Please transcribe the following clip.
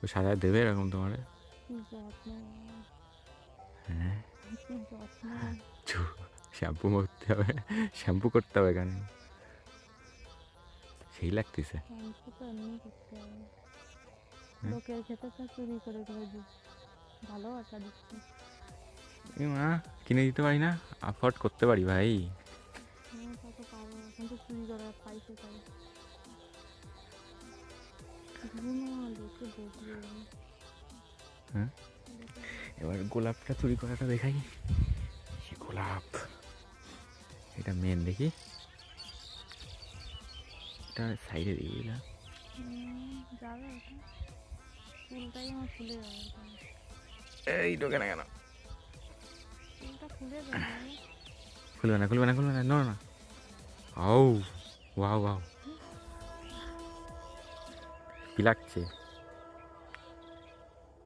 ও সাজায় দেবে এরকম তোমার? কি যত্ন, হ্যাঁ, কি যত্ন। শ্যাম্পু করতে হবে, শ্যাম্পু করতে হবে এখানে, সেই লাগতেছে। শ্যাম্পু তো এমনি করতে হবে, হ্যাঁ লোকের খেতে তো চুরি করে করে দিই, ভালোবাসা দিচ্ছি। এ মা, কিনে দিতে পারি না? অ্যাফোর্ড করতে পারি ভাই। হ্যাঁ তা তো পারো, এখন তো চুরি করে খাইছে তাই। ধুনো লোকে দেখবে। হ্যাঁ, এবার গোলাপটা চুরি করাটা দেখাই। সে গোলাপ, এটা মেন দেখি, এটা সাইডে দিই বুঝলা। যাবে ওটা, ফুলটাই আমার খুলে যাবে ওটা। এই ঢোকে না কেন? ফুলটা খুলে যাবে। খুলবে না, খুলবে না, খুলবে না, নো না। আউ, ওয়াও ওয়াও, কি লাগছে?